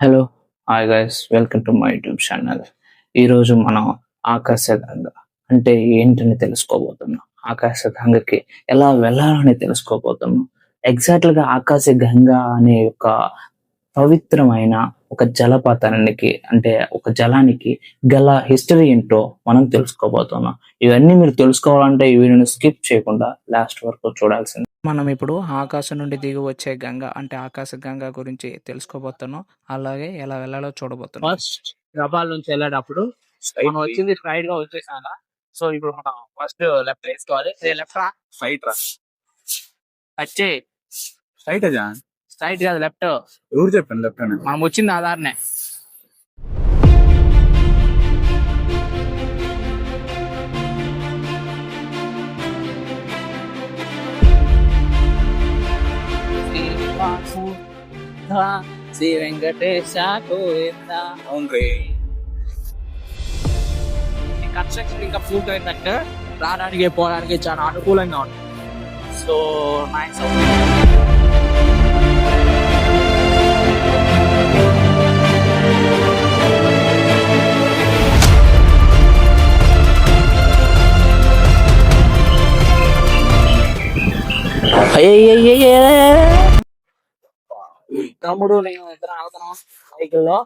Hello hi guys, welcome to my YouTube channel. ఈరోజు మనం ఆకాశగంగ అంటే ఏంటని తెలుసుకోబోతున్నాం. ఆకాశగంగకి ఎలా వెళ్ళాలని తెలుసుకోబోతున్నాం. ఎగ్జాక్ట్గా ఆకాశగంగ అనే ఒక పవిత్రమైన ఒక జలపాతానికి అంటే ఒక జలానికి గల హిస్టరీ ఏంటో మనం తెలుసుకోబోతున్నాం. ఇవన్నీ మీరు తెలుసుకోవాలంటే ఈ వీడియోని స్కిప్ చేయకుండా లాస్ట్ వరకు చూడాల్సింది. మనం ఇప్పుడు ఆకాశం నుండి దిగి వచ్చే గంగ అంటే ఆకాశ గంగ గురించి తెలుసుకోబోతున్నాం. అలాగే ఎలా వెళ్ళాలో చూడబోతున్నాం. ఫస్ట్ గబాల్ నుంచి వెళ్ళేటప్పుడు మనం వచ్చింది స్ట్రైట్ గా వచ్చేసాక. సో ఇప్పుడు మనం ఫస్ట్ లెఫ్ట్ వేసుకోవాలి. లెఫ్ట్ రా, స్ట్రైట్ రా. వచ్చే స్ట్రైట్ అజా స్ట్రైట్ కాదు, లెఫ్ట్. ఎవరు చెప్పాను లెఫ్ట్ అని? మనం వచ్చింది ఆధార్నే. శ్రీ వెంకటేశ గోవిందా. అవును. కన్స్ట్రక్షన్ ఇంకా పూర్తి అయినట్టు రావడానికి పోవడానికి చాలా అనుకూలంగా ఉంది. So nice. తమ్ముడు నేను ఇద్దరం వెళ్తున్నాం సైకిల్ లో.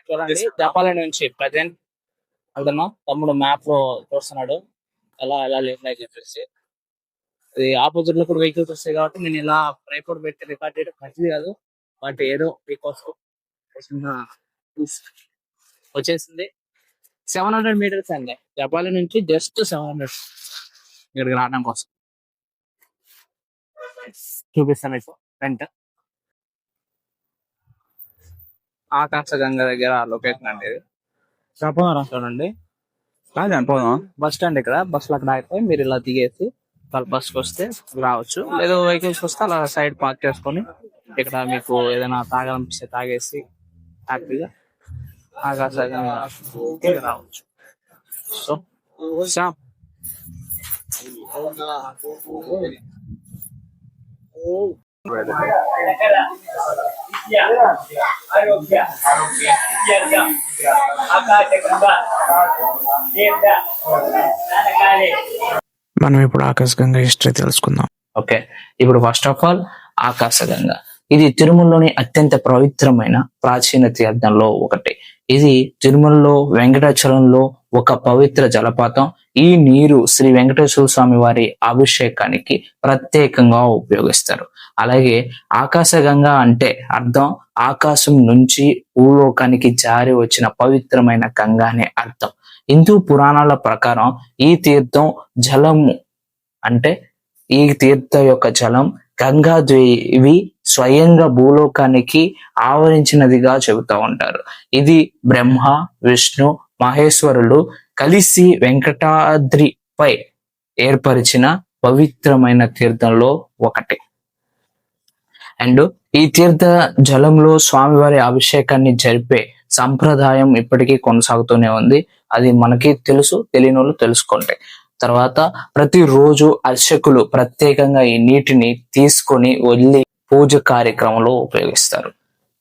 చూడండి, జపాల నుంచి ప్రజెంట్ వెళ్తున్నాం. తమ్ముడు మ్యాప్ లో చూస్తున్నాడు ఎలా ఎలా లేదు చెప్పేసి. అది ఆపోజిట్ లో కూడా వెహికల్స్ వస్తాయి కాబట్టి నేను ఇలా ట్రైపాడ్ పెట్టి రికార్డ్ చేయడం మంచిది కాదు. బట్ ఏదో మీకోసం వచ్చేసింది. 700 మీటర్స్ అండి జపాలి నుంచి, జస్ట్ 700 ఇక్కడికి రావడం కోసం. చూపిస్తాను మీకు ఫ్రంట్. ఆకాశగంగ దగ్గర లొకేషన్ అండి ఇది. చూడండి, పోదాం. బస్ స్టాండ్ ఇక్కడ. బస్ లో అక్కడ ఆగితే మీరు ఇలా దిగేసి బస్ కి వస్తే రావచ్చు. లేదా వెహికల్స్ వస్తే అలా సైడ్ పార్క్ చేసుకొని ఇక్కడ మీకు ఏదైనా తాగాలనిపిస్తే తాగేసి హ్యాపీగా ఆకాశగంగ రావచ్చు. సో శ్యామ్, మనం ఇప్పుడు ఆకాశగంగ హిస్టరీ తెలుసుకుందాం. ఓకే, ఇప్పుడు ఫస్ట్ ఆఫ్ ఆల్ ఆకాశగంగ ఇది తిరుమలలోని అత్యంత పవిత్రమైన ప్రాచీన తీర్థంలో ఒకటి. ఇది తిరుమలలో వెంకటాచలంలో ఒక పవిత్ర జలపాతం. ఈ నీరు శ్రీ వెంకటేశ్వర స్వామి వారి అభిషేకానికి ప్రత్యేకంగా ఉపయోగిస్తారు. అలాగే ఆకాశగంగ అంటే అర్థం ఆకాశం నుంచి భూలోకానికి జారి వచ్చిన పవిత్రమైన గంగ అనే అర్థం. హిందూ పురాణాల ప్రకారం ఈ తీర్థం జలము అంటే ఈ తీర్థ యొక్క జలం గంగాదేవి స్వయంగా భూలోకానికి ఆవరించినదిగా చెబుతూ ఉంటారు. ఇది బ్రహ్మ, విష్ణు, మహేశ్వరులు కలిసి వెంకటాద్రిపై ఏర్పరిచిన పవిత్రమైన తీర్థంలో ఒకటి. అండ్ ఈ తీర్థ జలంలో స్వామివారి అభిషేకాన్ని జరిపే సంప్రదాయం ఇప్పటికీ కొనసాగుతూనే ఉంది. అది మనకి తెలుసు, తెలియని వాళ్ళు తెలుసుకోండి. తర్వాత ప్రతిరోజు అర్చకులు ప్రత్యేకంగా ఈ నీటిని తీసుకొని వెళ్ళి పూజ కార్యక్రమంలో ఉపయోగిస్తారు.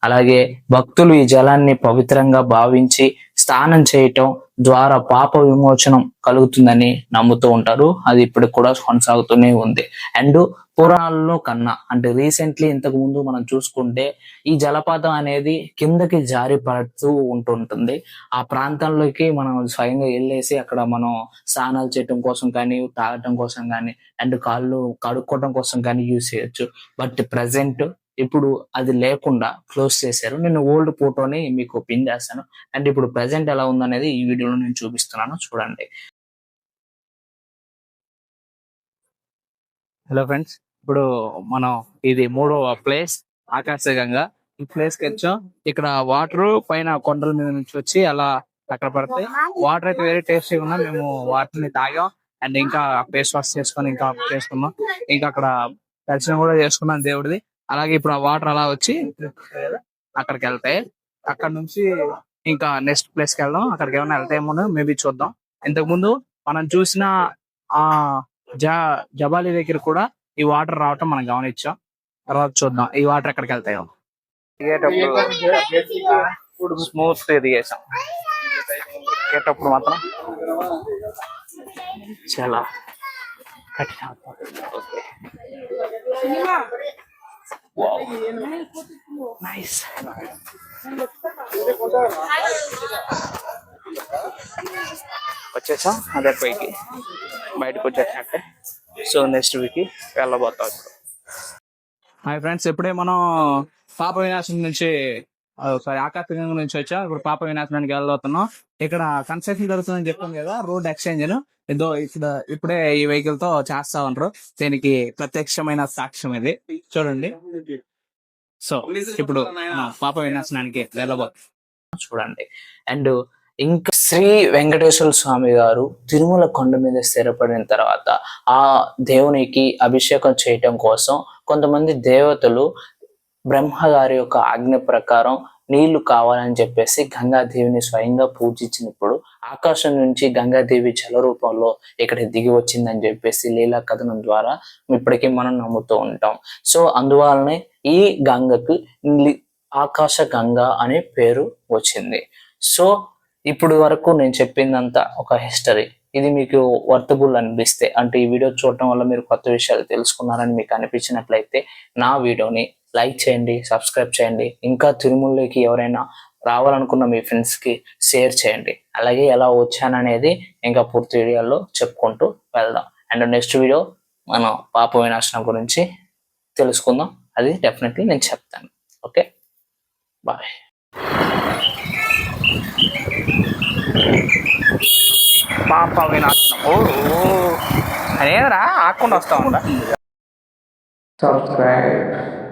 అలాగే భక్తులు ఈ జలాన్ని పవిత్రంగా భావించి స్నానం చేయటం ద్వారా పాప విమోచనం కలుగుతుందని నమ్ముతూ ఉంటారు. అది ఇప్పుడు కూడా కొనసాగుతూనే ఉంది. అండ్ పురాణాలలో కన్నా అంటే రీసెంట్లీ ఇంతకు ముందు మనం చూసుకుంటే ఈ జలపాతం అనేది కిందకి జారి పడుతూ ఉంటుంటుంది. ఆ ప్రాంతంలోకి మనం స్వయంగా వెళ్ళేసి అక్కడ మనం స్నానాలు చేయటం కోసం కానీ, తాగటం కోసం కానీ, అండ్ కాళ్ళు కడుక్కోవడం కోసం కానీ యూజ్ చేయొచ్చు. బట్ ప్రెసెంట్ ఇప్పుడు అది లేకుండా క్లోజ్ చేశారు. నేను ఓల్డ్ ఫోటోని మీకు పిన్ చేస్తాను. అండ్ ఇప్పుడు ప్రెసెంట్ ఎలా ఉందనేది ఈ వీడియోలో నేను చూపిస్తున్నాను, చూడండి. హలో ఫ్రెండ్స్, ఇప్పుడు మనం ఇది 3వ ప్లేస్ ఆకాశగంగ. ఈ ప్లేస్ కి వచ్చాం. ఇక్కడ వాటర్ పైన కొండల మీద నుంచి వచ్చి అలా అక్కడ పడతాయి. వాటర్ అయితే వెరీ టేస్టీగా ఉన్నా. మేము వాటర్ ని తాగాం. అండ్ ఇంకా ఫేస్ వాష్ చేసుకొని ఇంకా చేసుకున్నాం. ఇంకా అక్కడ దర్శనం కూడా చేసుకున్నాం దేవుడిది. అలాగే ఇప్పుడు ఆ వాటర్ అలా వచ్చి అక్కడికి వెళ్తాయి. అక్కడ నుంచి ఇంకా నెక్స్ట్ ప్లేస్ కి వెళ్దాం. అక్కడికి ఏమైనా వెళ్తాయేమో మేబీ చూద్దాం. ఇంతకు ముందు మనం చూసిన ఆ జబాలి దగ్గర కూడా ఈ వాటర్ రావటం మనం గమనించాం. తర్వాత చూద్దాం ఈ వాటర్ ఎక్కడికి వెళ్తాయో. దిగేటప్పుడు స్మూత్ గా దిగేసాం. ఎక్కేటప్పుడు మాత్రం చాలా కఠిన. Okay, nice. వచ్చేసాం అదే పైకి, బయటకు వచ్చేసినట్టే. సో నెక్స్ట్ వీక్ వెళ్ళబోతాం. హాయ్ ఫ్రెండ్స్, ఇప్పుడే మనం పాప వినాశనం నుంచి సారీ ఆకాశగంగ నుంచి వచ్చాం. ఇప్పుడు పాప వినాశనానికి వెళ్ళబోతున్నాం. ఇక్కడ కన్స్ట్రక్షన్ జరుగుతుందని చెప్పాం కదా, రోడ్ ఎక్స్చేంజ్ ఏదో ఇక్కడ ఇప్పుడే ఈ వెహికల్ తో చేస్తా ఉంటారు. దీనికి ప్రత్యక్షమైన సాక్ష్యం ఇది చూడండి. సో ఇప్పుడు పాప వినాశనానికి వెళ్ళబోతున్నాం చూడండి. అండ్ ఇంకా శ్రీ వెంకటేశ్వర స్వామి గారు తిరుమల కొండ మీద స్థిరపడిన తర్వాత ఆ దేవునికి అభిషేకం చేయటం కోసం కొంతమంది దేవతలు బ్రహ్మ గారి యొక్క ఆజ్ఞ ప్రకారం నీళ్లు కావాలని చెప్పేసి గంగాదేవిని స్వయంగా పూజించినప్పుడు ఆకాశం నుంచి గంగాదేవి జల రూపంలో ఇక్కడ దిగి వచ్చిందని చెప్పేసి లీలా కథనం ద్వారా ఇప్పటికీ మనం నమ్ముతూ ఉంటాం. సో అందువలనే ఈ గంగకు ఆకాశ గంగ అనే పేరు వచ్చింది. సో ఇప్పుడు వరకు నేను చెప్పిందంతా ఒక హిస్టరీ. ఇది మీకు వర్తబుల్ అనిపిస్తే, అంటే ఈ వీడియో చూడటం వల్ల మీరు కొత్త విషయాలు తెలుసుకున్నారని మీకు అనిపించినట్లయితే నా వీడియోని లైక్ చేయండి, సబ్స్క్రైబ్ చేయండి. ఇంకా తిరుమలకి ఎవరైనా రావాలనుకున్న మీ ఫ్రెండ్స్కి షేర్ చేయండి. అలాగే ఎలా వచ్చాననేది ఇంకా పూర్తి వీడియోలో చెప్పుకుంటూ వెళ్దాం. అండ్ నెక్స్ట్ వీడియో మనం పాప వినాశనం గురించి తెలుసుకుందాం. అది డెఫినెట్లీ నేను చెప్తాను. Okay, bye. పాప వినాశనం అదేరా ఆకుండా వస్తా ఉంటా. సబ్స్క్రైబ్.